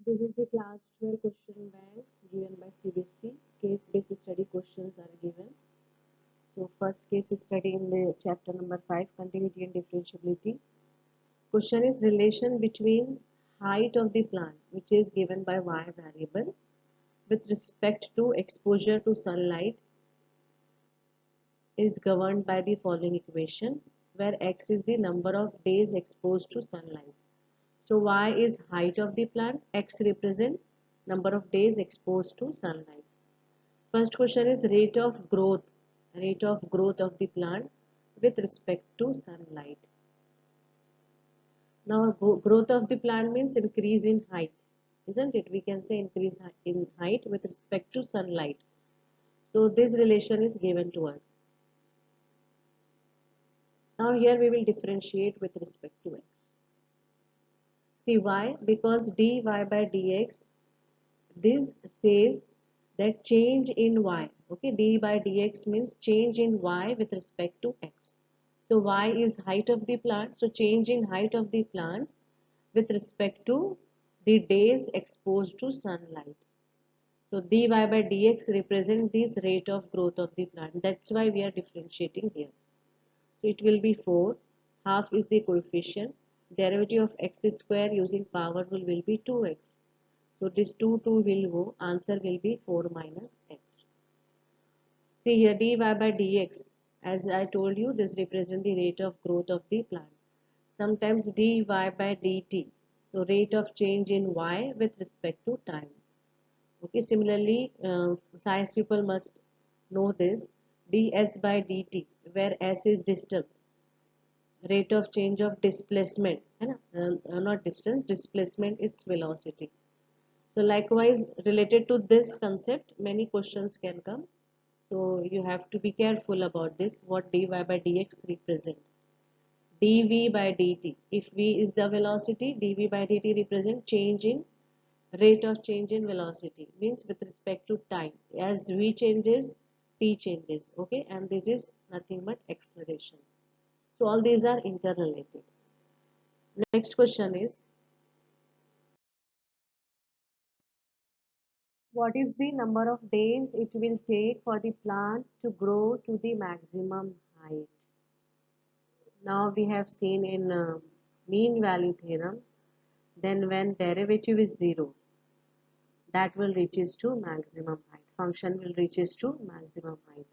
This is the class 12 question bank given by CBSE. Case-based study questions are given. So first case study in the chapter number 5, continuity and differentiability. Question is relation between height of the plant, which is given by y variable, with respect to exposure to sunlight is governed by the following equation, where x is the number of days exposed to sunlight. So y is height of the plant, x represent number of days exposed to sunlight. First question is rate of growth of the plant with respect to sunlight. Now growth of the plant means increase in height, isn't it? We can say increase in height with respect to sunlight. So this relation is given to us. Now here we will differentiate with respect to x. See why? Because dy by dx, this says that change in y. Okay, d by dx means change in y with respect to x. So y is height of the plant. So change in height of the plant with respect to the days exposed to sunlight. So dy by dx represent this rate of growth of the plant. That's why we are differentiating here. So it will be 4. Half is the coefficient. Derivative of x square using power will be 2x. So this 2 will go. Answer will be 4 minus x. See here dy by dx. As I told you, this represents the rate of growth of the plant. Sometimes dy by dt. So rate of change in y with respect to time. Okay. Similarly, science people must know this. ds by dt, where s is distance. Rate of change of displacement, not distance, displacement is velocity. So likewise, related to this concept, many questions can come. So you have to be careful about this, what dy by dx represent. dv by dt, if v is the velocity, dv by dt represent change in rate of change in velocity, means with respect to time. As v changes, t changes, okay, and this is nothing but acceleration. So all these are interrelated. Next question is, what is the number of days it will take for the plant to grow to the maximum height? Now we have seen in mean value theorem, then when derivative is 0, that will reaches to maximum height. Function will reaches to maximum height.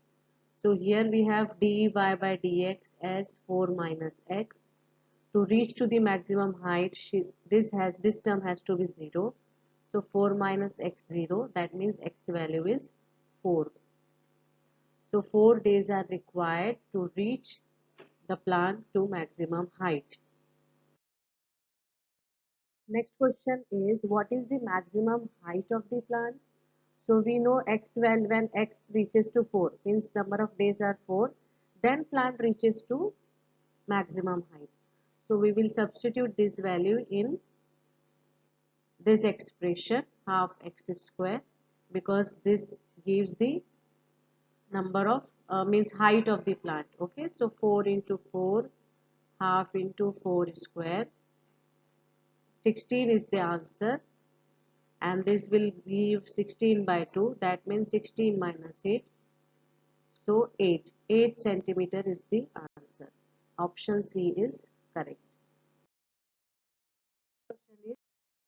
So here we have dy by dx as 4 minus x. To reach to the maximum height, this term has to be 0. So 4 minus x 0, that means x value is 4. So 4 days are required to reach the plant to maximum height. Next question is, what is the maximum height of the plant? So we know x value, when x reaches to 4, means number of days are 4, then plant reaches to maximum height. So we will substitute this value in this expression, half x square, because this gives the number of means height of the plant. Okay, so 4 into 4, half into 4 square, 16 is the answer, and this will give 16 by 2, that means 16 minus 8, so 8 centimeter is the answer. Option C is correct. Question is,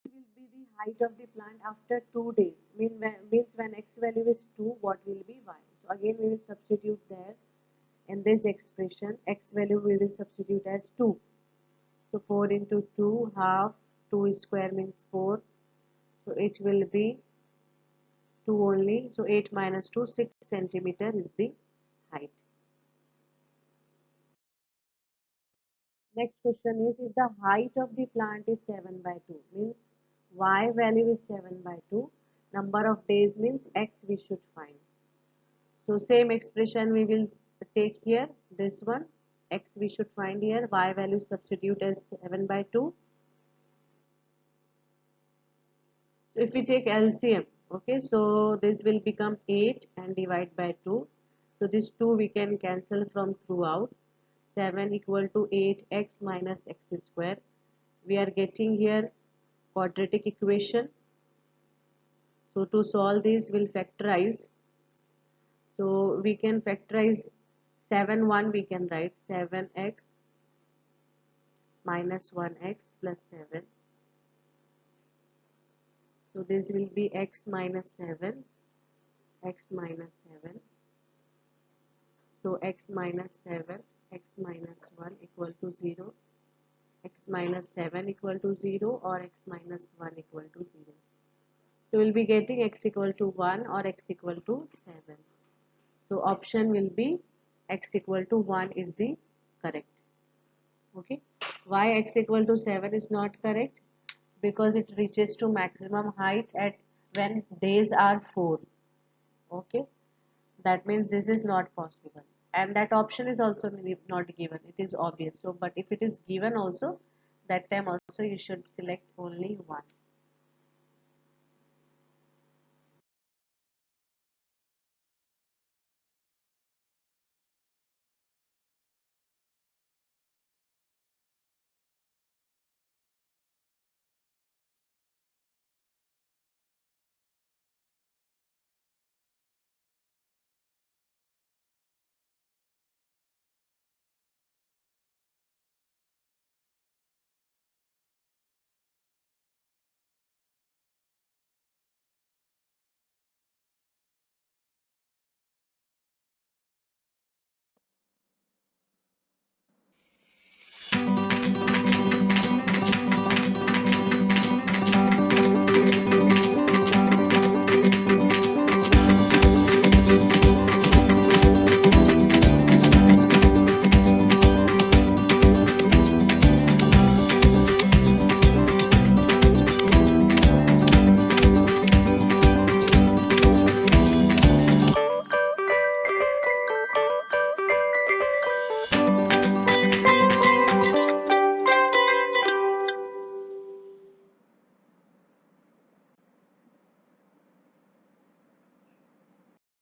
will be the height of the plant after 2 days, means when x value is 2, what will be y? So again we will substitute there in this expression, x value we will substitute as 2. So 4 into 2, half, 2 square means 4, so it will be 2 only, so 8 minus 2, 6 centimeter is the height. Next question is, if the height of the plant is 7 by 2, means y value is 7 by 2, number of days means x we should find. So same expression we will take here, this one, x we should find here, y value substitute as 7 by 2. So if we take LCM, okay, so this will become 8 and divide by 2. So this 2 we can cancel from throughout. 7 equal to 8x minus x square. We are getting here quadratic equation. So to solve this, we'll factorize. So we can factorize 7 1, we can write 7x minus 1x plus 7. So this will be x minus 7, x minus 7. So x minus 7, x minus 1 equal to 0, x minus 7 equal to 0, or x minus 1 equal to 0. So we'll be getting x equal to 1 or x equal to 7. So option will be x equal to 1 is the correct. Okay. Why x equal to 7 is not correct? Because it reaches to maximum height at when days are 4. Okay. That means this is not possible. And that option is also not given. It is obvious. So, but if it is given also, that time also you should select only one.